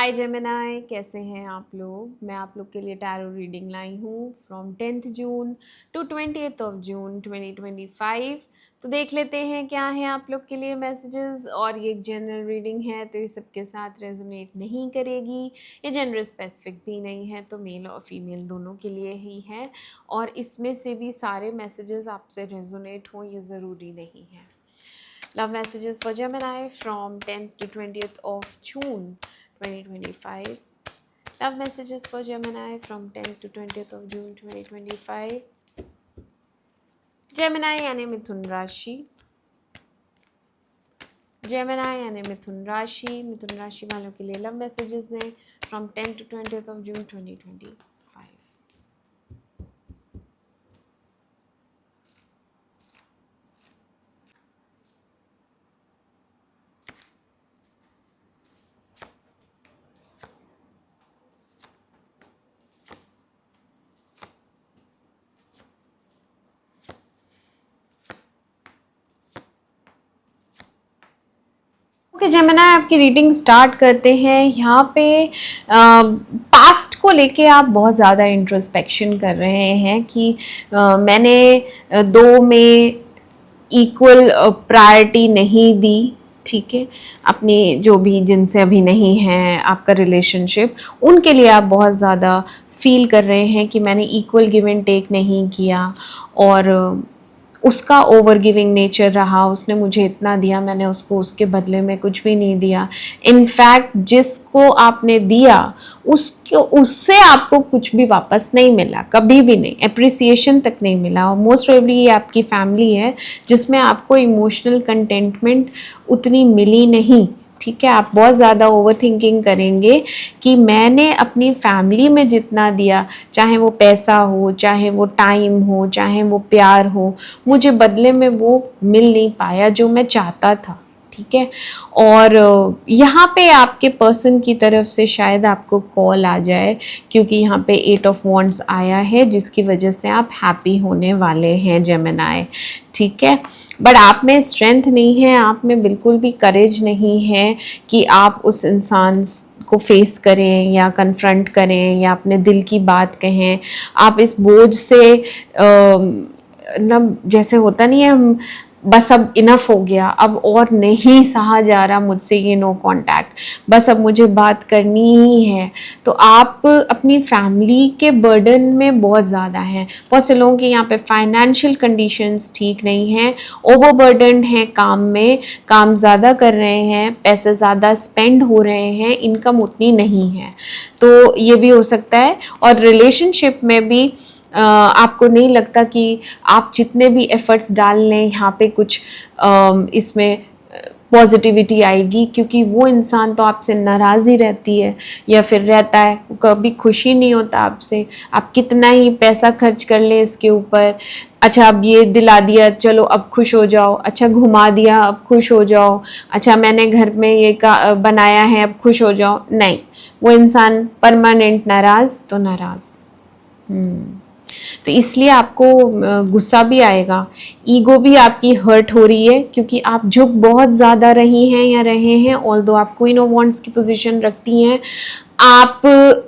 हाय Gemini, कैसे हैं आप लोग। मैं आप लोग के लिए टैरो रीडिंग लाई हूँ from 10th June to 20th of June 2025। तो देख लेते हैं क्या है आप लोग के लिए मैसेजेस। और ये एक जनरल रीडिंग है तो ये सबके साथ रेजोनेट नहीं करेगी। ये जेंडर स्पेसिफिक भी नहीं है, तो मेल और फीमेल दोनों के लिए ही है। और इसमें से भी सारे मैसेजेस आपसे रेजोनेट हों ये ज़रूरी नहीं है। Love messages for Gemini from 10th to 20th of June 2025. Love messages for Gemini from 10th to 20th of June 2025. Gemini यानी मिथुन राशि। Gemini यानी मिथुन राशि वालों के लिए लव मैसेजेस हैं from 10th to 20th of June 2025. Okay Gemini, आपकी reading start करते हैं। यहाँ पे पास्ट को लेके आप बहुत ज़्यादा इंट्रोस्पेक्शन कर रहे हैं कि मैंने दो में इक्वल प्रायोरिटी नहीं दी। ठीक है, अपनी जो भी जिनसे अभी नहीं है आपका रिलेशनशिप, उनके लिए आप बहुत ज़्यादा फील कर रहे हैं कि मैंने इक्वल गिव एंड टेक नहीं किया और उसका ओवर गिविंग नेचर रहा। उसने मुझे इतना दिया, मैंने उसको उसके बदले में कुछ भी नहीं दिया। इनफैक्ट जिसको आपने दिया उसको उससे आपको कुछ भी वापस नहीं मिला, कभी भी नहीं, एप्रिसिएशन तक नहीं मिला। और मोस्ट प्रोबेबली ये आपकी फैमिली है जिसमें आपको इमोशनल कंटेंटमेंट उतनी मिली नहीं। ठीक है, आप बहुत ज़्यादा ओवर थिंकिंग करेंगे कि मैंने अपनी फैमिली में जितना दिया, चाहे वो पैसा हो, चाहे वो टाइम हो, चाहे वो प्यार हो, मुझे बदले में वो मिल नहीं पाया जो मैं चाहता था। ठीक है, और यहाँ पे आपके पर्सन की तरफ से शायद आपको कॉल आ जाए, क्योंकि यहाँ पे 8 ऑफ वॉन्ड्स आया है जिसकी वजह से आप हैप्पी होने वाले हैं जेमिनाई। ठीक है, बट आप में स्ट्रेंथ नहीं है, आप में बिल्कुल भी करेज नहीं है कि आप उस इंसान को फेस करें या कन्फ्रंट करें या अपने दिल की बात कहें। आप इस बोझ से ना, जैसे होता नहीं है, हम बस अब इनफ हो गया, अब और नहीं सहा जा रहा मुझसे ये नो कांटेक्ट, बस अब मुझे बात करनी ही है। तो आप अपनी फैमिली के बर्डन में बहुत ज़्यादा हैं। बहुत से लोगों के यहाँ पे फाइनेंशियल कंडीशंस ठीक नहीं हैं, ओवरबर्डनड हैं काम में, काम ज़्यादा कर रहे हैं, पैसे ज़्यादा स्पेंड हो रहे हैं, इनकम उतनी नहीं है, तो ये भी हो सकता है। और रिलेशनशिप में भी आपको नहीं लगता कि आप जितने भी एफर्ट्स डाल लें यहाँ पे कुछ इसमें पॉजिटिविटी आएगी, क्योंकि वो इंसान तो आपसे नाराज़ ही रहती है या फिर रहता है, कभी खुशी नहीं होता आपसे। आप कितना ही पैसा खर्च कर लें इसके ऊपर, अच्छा अब ये दिला दिया चलो अब खुश हो जाओ, अच्छा घुमा दिया अब खुश हो जाओ, अच्छा मैंने घर में ये बनाया है अब खुश हो जाओ, नहीं, वो इंसान परमानेंट नाराज़ तो नाराज़। तो इसलिए आपको गुस्सा भी आएगा, ईगो भी आपकी हर्ट हो रही है, क्योंकि आप झुक बहुत ज़्यादा रही हैं या रहे हैं। ऑल्दो आप क्वीन ऑफ वॉन्ड्स की पोजीशन रखती हैं, आप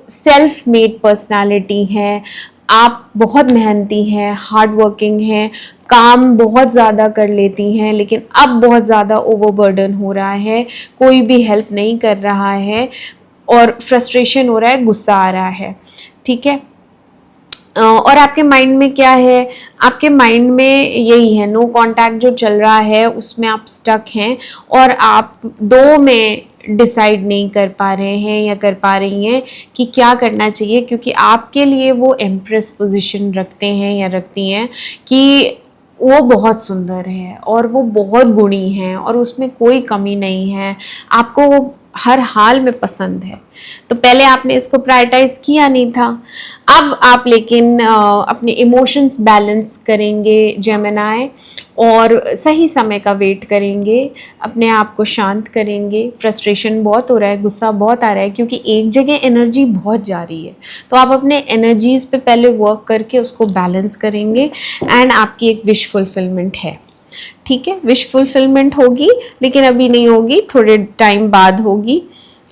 सेल्फ मेड पर्सनालिटी हैं, आप बहुत मेहनती हैं, हार्ड वर्किंग हैं, काम बहुत ज़्यादा कर लेती हैं, लेकिन अब बहुत ज़्यादा ओवरबर्डन हो रहा है, कोई भी हेल्प नहीं कर रहा है और फ्रस्ट्रेशन हो रहा है, गुस्सा आ रहा है। ठीक है, और आपके माइंड में क्या है, आपके माइंड में यही है, नो कांटेक्ट जो चल रहा है उसमें आप स्टक हैं और आप दो में डिसाइड नहीं कर पा रहे हैं या कर पा रही हैं कि क्या करना चाहिए, क्योंकि आपके लिए वो एम्प्रेस पोजीशन रखते हैं या रखती हैं कि वो बहुत सुंदर है और वो बहुत गुणी हैं और उसमें कोई कमी नहीं है, आपको वो हर हाल में पसंद है। तो पहले आपने इसको प्रायोरिटाइज किया नहीं था, अब आप लेकिन अपने इमोशंस बैलेंस करेंगे जेमिनाई, और सही समय का वेट करेंगे, अपने आप को शांत करेंगे। फ्रस्ट्रेशन बहुत हो रहा है, गुस्सा बहुत आ रहा है, क्योंकि एक जगह एनर्जी बहुत जा रही है, तो आप अपने एनर्जीज़ पे पहले वर्क करके उसको बैलेंस करेंगे एंड आपकी एक विश फुलफिलमेंट है। ठीक है, विश फुलफिलमेंट होगी, लेकिन अभी नहीं होगी, थोड़े टाइम बाद होगी।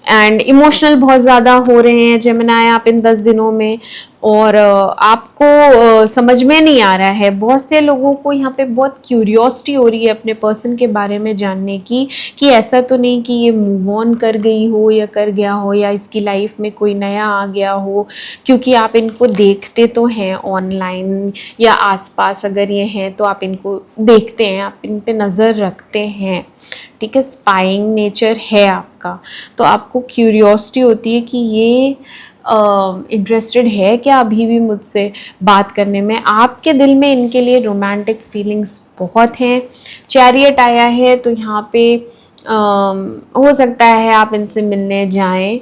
एंड इमोशनल बहुत ज़्यादा हो रहे हैं जेमिनाई आप इन 10 दिनों में, और आपको समझ में नहीं आ रहा है। बहुत से लोगों को यहाँ पे बहुत क्यूरियोसिटी हो रही है अपने पर्सन के बारे में जानने की, कि ऐसा तो नहीं कि ये मूव ऑन कर गई हो या कर गया हो, या इसकी लाइफ में कोई नया आ गया हो, क्योंकि आप इनको देखते तो हैं ऑनलाइन या आसपास अगर ये हैं तो आप इनको देखते हैं, आप इन पे नज़र रखते हैं, ठीक है, स्पाइंग नेचर है आपका। तो आपको क्यूरियोसिटी होती है कि ये इंटरेस्टेड है क्या अभी भी मुझसे बात करने में। आपके दिल में इनके लिए रोमांटिक फीलिंग्स बहुत हैं। चैरियट आया है तो यहाँ पे हो सकता है आप इनसे मिलने जाएं,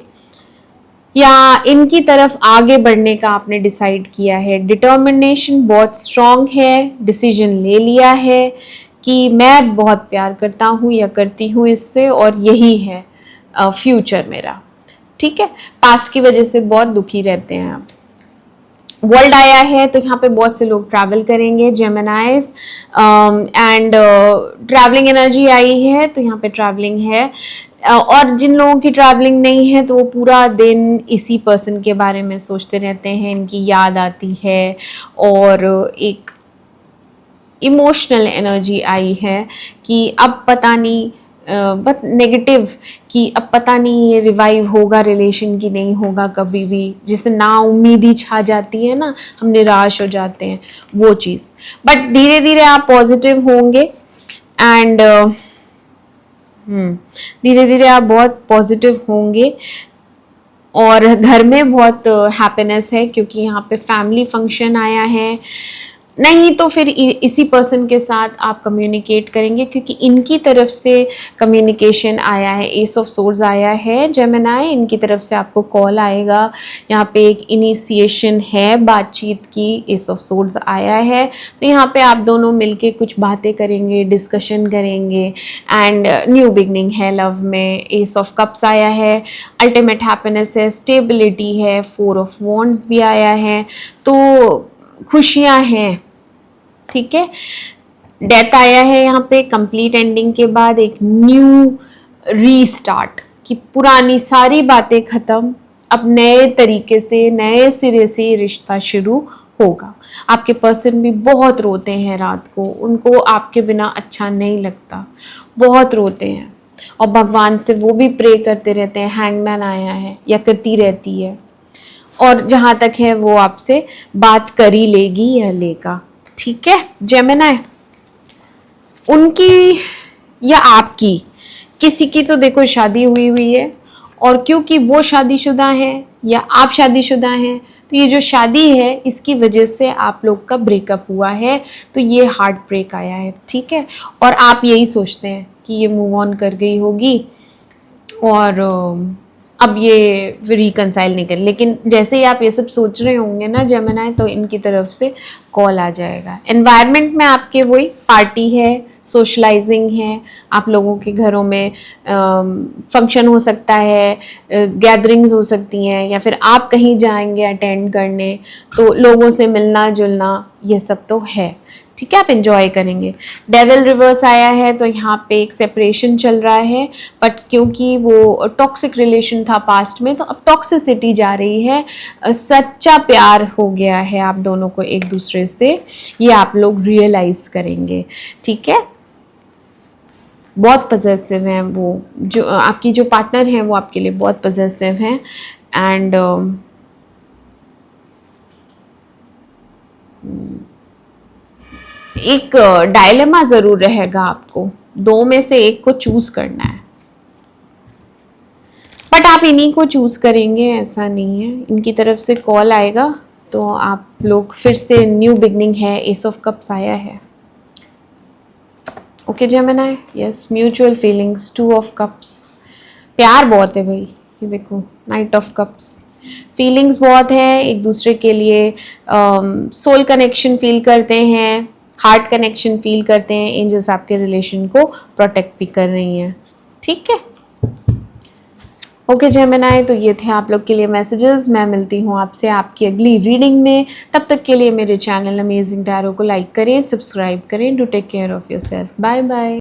या इनकी तरफ आगे बढ़ने का आपने डिसाइड किया है। डिटर्मिनेशन बहुत स्ट्रॉन्ग है, डिसीजन ले लिया है कि मैं बहुत प्यार करता हूँ या करती हूँ इससे, और यही है फ्यूचर मेरा, ठीक है। पास्ट की वजह से बहुत दुखी रहते हैं आप। वर्ल्ड आया है तो यहाँ पे बहुत से लोग ट्रैवल करेंगे जेमिनाइज, एंड ट्रैवलिंग एनर्जी आई है तो यहाँ पे ट्रैवलिंग है। और जिन लोगों की ट्रैवलिंग नहीं है तो वो पूरा दिन इसी पर्सन के बारे में सोचते रहते हैं, इनकी याद आती है, और एक इमोशनल एनर्जी आई है कि अब पता नहीं, बट नेगेटिव, कि अब पता नहीं ये रिवाइव होगा रिलेशन की नहीं होगा कभी भी, जिसे ना उम्मीदी छा जाती है ना, हम निराश हो जाते हैं, वो चीज़। बट धीरे धीरे आप पॉजिटिव होंगे, एंड धीरे धीरे आप बहुत पॉजिटिव होंगे, और घर में बहुत हैप्पीनेस है क्योंकि यहाँ पे फैमिली फंक्शन आया है। नहीं तो फिर इसी पर्सन के साथ आप कम्युनिकेट करेंगे, क्योंकि इनकी तरफ से कम्युनिकेशन आया है, एस ऑफ सोर्ड्स आया है जेमिनाई, इनकी तरफ से आपको कॉल आएगा। यहाँ पे एक इनिशिएशन है बातचीत की, एस ऑफ सोर्ड्स आया है, तो यहाँ पे आप दोनों मिलके कुछ बातें करेंगे, डिस्कशन करेंगे, एंड न्यू बिगनिंग है लव में। एस ऑफ कप्स आया है, अल्टीमेट हैप्पीनेस है, स्टेबिलिटी है, 4 ऑफ वॉन्ड्स भी आया है, तो खुशियां हैं, ठीक है। डेथ आया है यहाँ पे, कंप्लीट एंडिंग के बाद एक न्यू रीस्टार्ट, कि पुरानी सारी बातें खत्म, अब नए तरीके से नए सिरे से रिश्ता शुरू होगा। आपके पर्सन भी बहुत रोते हैं रात को, उनको आपके बिना अच्छा नहीं लगता, बहुत रोते हैं, और भगवान से वो भी प्रे करते रहते हैं। हैंगमैन आया है या करती रहती है, और जहाँ तक है वो आपसे बात कर ही लेगी या लेगा, ठीक है जेमिनाई। उनकी या आपकी, किसी की तो देखो शादी हुई हुई है, और क्योंकि वो शादीशुदा है या आप शादीशुदा हैं, तो ये जो शादी है इसकी वजह से आप लोग का ब्रेकअप हुआ है, तो ये हार्ट ब्रेक आया है, ठीक है। और आप यही सोचते हैं कि ये मूव ऑन कर गई होगी और अब ये रिकंसाइल नहीं कर, लेकिन जैसे ही आप ये सब सोच रहे होंगे ना जेमिनाई, तो इनकी तरफ से कॉल आ जाएगा। एनवायरनमेंट में आपके वही पार्टी है, सोशलाइजिंग है, आप लोगों के घरों में फंक्शन हो सकता है, गैदरिंग्स हो सकती हैं, या फिर आप कहीं जाएंगे अटेंड करने, तो लोगों से मिलना जुलना ये सब तो है, ठीक है, आप एंजॉय करेंगे। डेविल रिवर्स आया है तो यहाँ पे एक सेपरेशन चल रहा है, बट क्योंकि वो टॉक्सिक रिलेशन था पास्ट में, तो अब टॉक्सिसिटी जा रही है, सच्चा प्यार हो गया है आप दोनों को एक दूसरे से, ये आप लोग रियलाइज करेंगे, ठीक है। बहुत पजेसिव हैं वो, जो आपकी जो पार्टनर हैं वो आपके लिए बहुत पजेसिव हैं, एंड एक डायलेमा ज़रूर रहेगा आपको, 2 में से एक को चूज़ करना है, बट आप इन्हीं को चूज़ करेंगे ऐसा नहीं है। इनकी तरफ से कॉल आएगा तो आप लोग फिर से न्यू बिगनिंग है, एस ऑफ कप्स आया है, okay Gemini, yes, mutual feelings, 2 of cups, प्यार बहुत है भाई, ये देखो नाइट ऑफ कप्स, फीलिंग्स बहुत है एक दूसरे के लिए, सोल कनेक्शन फील करते हैं, हार्ट कनेक्शन फील करते हैं, एंजल्स आपके रिलेशन को प्रोटेक्ट भी कर रही हैं, ठीक है। ओके जेमिनाई, तो ये थे आप लोग के लिए मैसेजेस। मैं मिलती हूँ आपसे आपकी अगली रीडिंग में, तब तक के लिए मेरे चैनल अमेजिंग टैरो को लाइक करें, सब्सक्राइब करें। Do take care of yourself, bye bye.